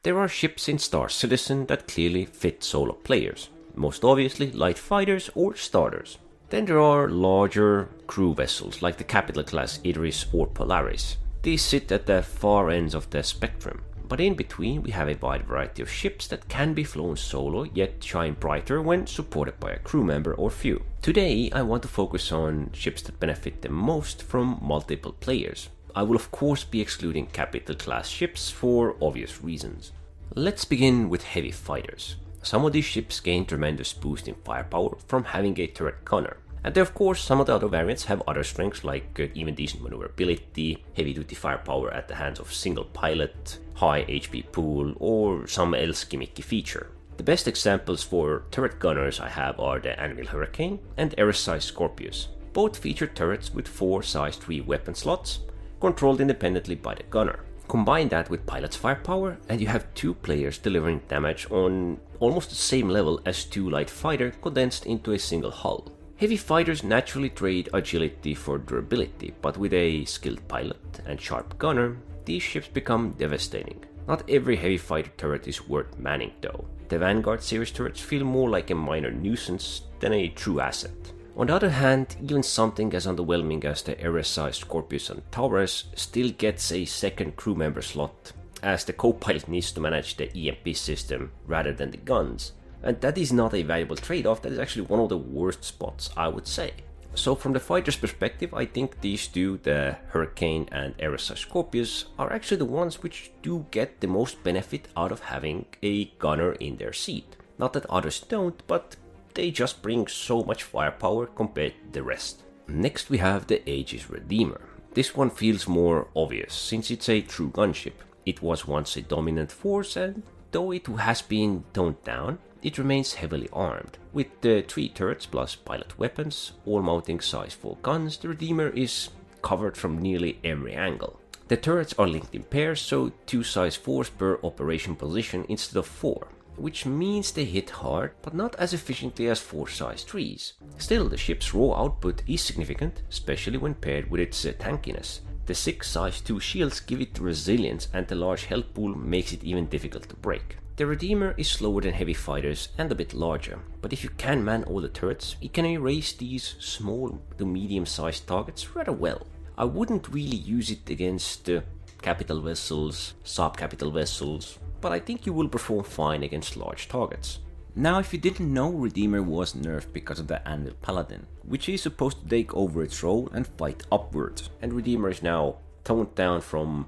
There are ships in Star Citizen that clearly fit solo players, most obviously light fighters or starters. Then there are larger crew vessels like the capital class Idris or Polaris. These sit at the far ends of the spectrum, but in between we have a wide variety of ships that can be flown solo yet shine brighter when supported by a crew member or few. Today I want to focus on ships that benefit the most from multiple players. I will of course be excluding capital class ships for obvious reasons. Let's begin with heavy fighters. Some of these ships gain tremendous boost in firepower from having a turret gunner. And then of course some of the other variants have other strengths like even decent maneuverability, heavy duty firepower at the hands of single pilot, high HP pool, or some else gimmicky feature. The best examples for turret gunners I have are the Anvil Hurricane and Aegis Scorpius. Both feature turrets with 4 size 3 weapon slots, controlled independently by the gunner. Combine that with pilot's firepower and you have 2 players delivering damage on almost the same level as 2 light fighter condensed into a single hull. Heavy fighters naturally trade agility for durability, but with a skilled pilot and sharp gunner, these ships become devastating. Not every heavy fighter turret is worth manning though. The Vanguard series turrets feel more like a minor nuisance than a true asset. On the other hand, even something as underwhelming as the Aegis Scorpius and Taurus still gets a second crew member slot, as the co-pilot needs to manage the EMP system rather than the guns. And that is not a valuable trade-off, that is actually one of the worst spots, I would say. So from the fighter's perspective, I think these two, the Hurricane and Aegis Scorpius, are actually the ones which do get the most benefit out of having a gunner in their seat. Not that others don't, but they just bring so much firepower compared to the rest. Next we have the Aegis Redeemer. This one feels more obvious, since it's a true gunship. It was once a dominant force, and though it has been toned down, it remains heavily armed. With the 3 turrets plus pilot weapons, all mounting size 4 guns, the Redeemer is covered from nearly every angle. The turrets are linked in pairs, so 2 size 4s per operation position instead of 4, which means they hit hard, but not as efficiently as 4 size 3s. Still, the ship's raw output is significant, especially when paired with its tankiness. The 6 size 2 shields give it resilience, and the large health pool makes it even difficult to break. The Redeemer is slower than heavy fighters and a bit larger, but if you can man all the turrets, it can erase these small to medium sized targets rather well. I wouldn't really use it against capital vessels, sub-capital vessels, but I think you will perform fine against large targets. Now, if you didn't know, Redeemer was nerfed because of the Anvil Paladin, which is supposed to take over its role and fight upwards, and Redeemer is now toned down from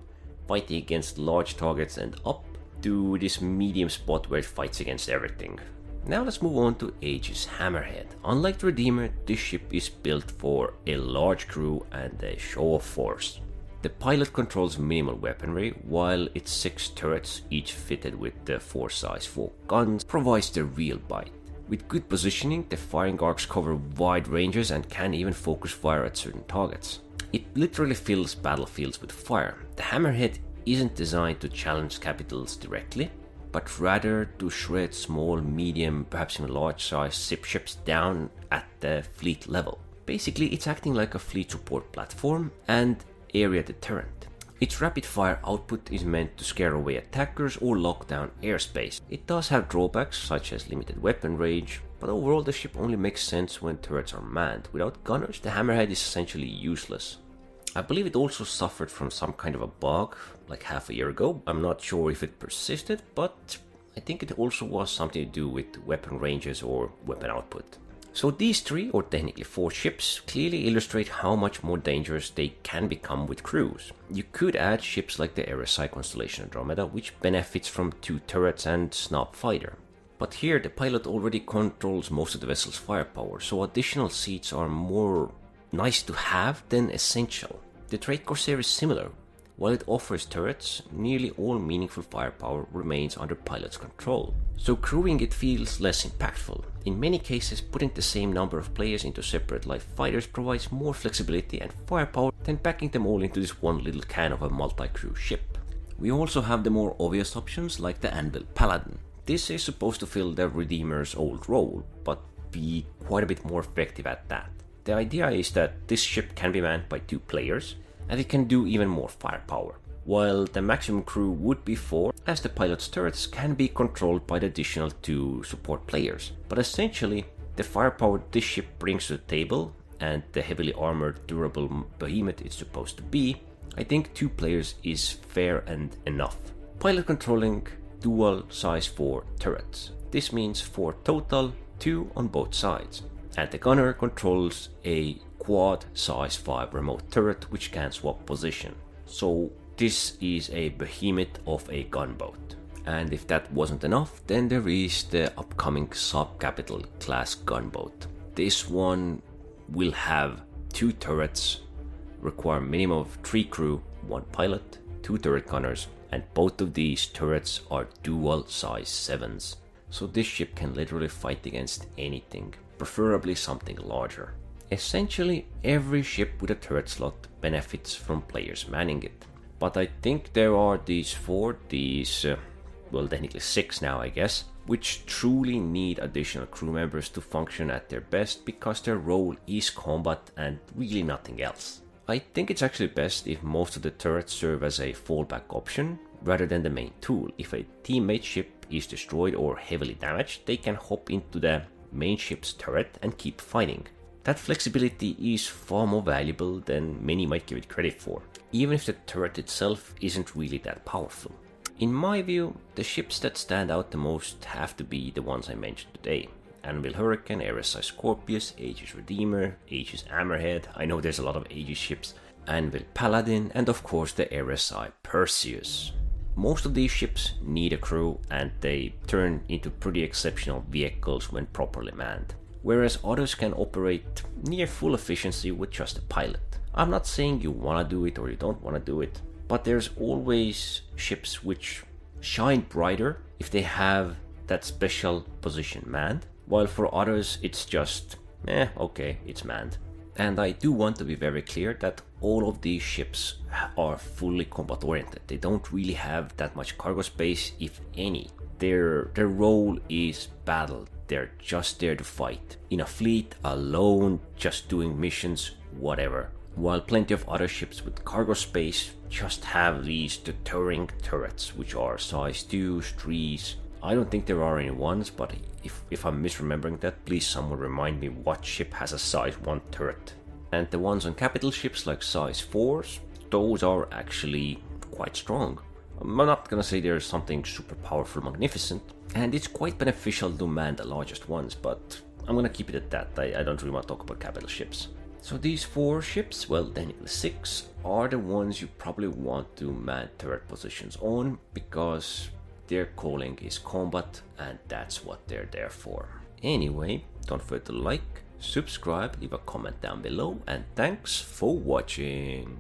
fighting against large targets and up to this medium spot where it fights against everything. Now let's move on to Aegis Hammerhead. Unlike the Redeemer, this ship is built for a large crew and a show of force. The pilot controls minimal weaponry, while its 6 turrets, each fitted with the 4 size 4 guns, provides the real bite. With good positioning, the firing arcs cover wide ranges and can even focus fire at certain targets. It literally fills battlefields with fire. The Hammerhead isn't designed to challenge capitals directly, but rather to shred small, medium, perhaps even large size ships down at the fleet level. Basically, it's acting like a fleet support platform and area deterrent. Its rapid fire output is meant to scare away attackers or lock down airspace. It does have drawbacks such as limited weapon range, but overall the ship only makes sense when turrets are manned. Without gunners, the Hammerhead is essentially useless. I believe it also suffered from some kind of a bug like half a year ago. I'm not sure if it persisted, but I think it also was something to do with weapon ranges or weapon output. So these 3, or technically 4 ships, clearly illustrate how much more dangerous they can become with crews. You could add ships like the Aegis Constellation Andromeda, which benefits from 2 turrets and snob fighter. But here the pilot already controls most of the vessel's firepower, so additional seats are more nice to have than essential. The Trade Corsair is similar. While it offers turrets, nearly all meaningful firepower remains under pilot's control, so crewing it feels less impactful. In many cases, putting the same number of players into separate light fighters provides more flexibility and firepower than packing them all into this one little can of a multi-crew ship. We also have the more obvious options like the Anvil Paladin. This is supposed to fill the Redeemer's old role, but be quite a bit more effective at that. The idea is that this ship can be manned by 2 players, and it can do even more firepower. while the maximum crew would be 4, as the pilot's turrets can be controlled by the additional 2 support players. But essentially, the firepower this ship brings to the table, and the heavily armored, durable behemoth it's supposed to be, I think 2 players is fair and enough. Pilot controlling dual size 4 turrets. This means 4 total, 2 on both sides. And the gunner controls a quad size 5 remote turret which can swap position. So this is a behemoth of a gunboat. And if that wasn't enough, then there is the upcoming sub-capital class gunboat. This one will have 2 turrets, require minimum of 3 crew, 1 pilot, 2 turret gunners, and both of these turrets are dual size 7s. So this ship can literally fight against anything, preferably something larger. Essentially, every ship with a turret slot benefits from players manning it. But I think there are these 4, well technically 6 now I guess, which truly need additional crew members to function at their best because their role is combat and really nothing else. I think it's actually best if most of the turrets serve as a fallback option rather than the main tool. If a teammate ship is destroyed or heavily damaged, they can hop into the main ship's turret and keep fighting. That flexibility is far more valuable than many might give it credit for, even if the turret itself isn't really that powerful. In my view, the ships that stand out the most have to be the ones I mentioned today. Anvil Hurricane, RSI Scorpius, Aegis Redeemer, Aegis Hammerhead, I know there's a lot of Aegis ships, Anvil Paladin, and of course the RSI Perseus. Most of these ships need a crew and they turn into pretty exceptional vehicles when properly manned, whereas others can operate near full efficiency with just a pilot. I'm not saying you wanna do it or you don't wanna do it, but there's always ships which shine brighter if they have that special position manned, while for others it's just, okay, it's manned. And I do want to be very clear that all of these ships are fully combat oriented. They don't really have that much cargo space, if any. Their role is battle. They're just there to fight. In a fleet, alone, just doing missions, whatever. While plenty of other ships with cargo space just have these deterring turrets, which are size 2s, 3s. I don't think there are any 1s, but if I'm misremembering that, please someone remind me what ship has a size 1 turret. And the ones on capital ships like size 4s, those are actually quite strong. I'm not gonna say there's something super powerful, magnificent, and it's quite beneficial to man the largest ones, but I'm gonna keep it at that. I don't really want to talk about capital ships. So these 4 ships, well technically 6, are the ones you probably want to man turret positions on, because their calling is combat and that's what they're there for. Anyway, don't forget to like, subscribe, leave a comment down below, and thanks for watching.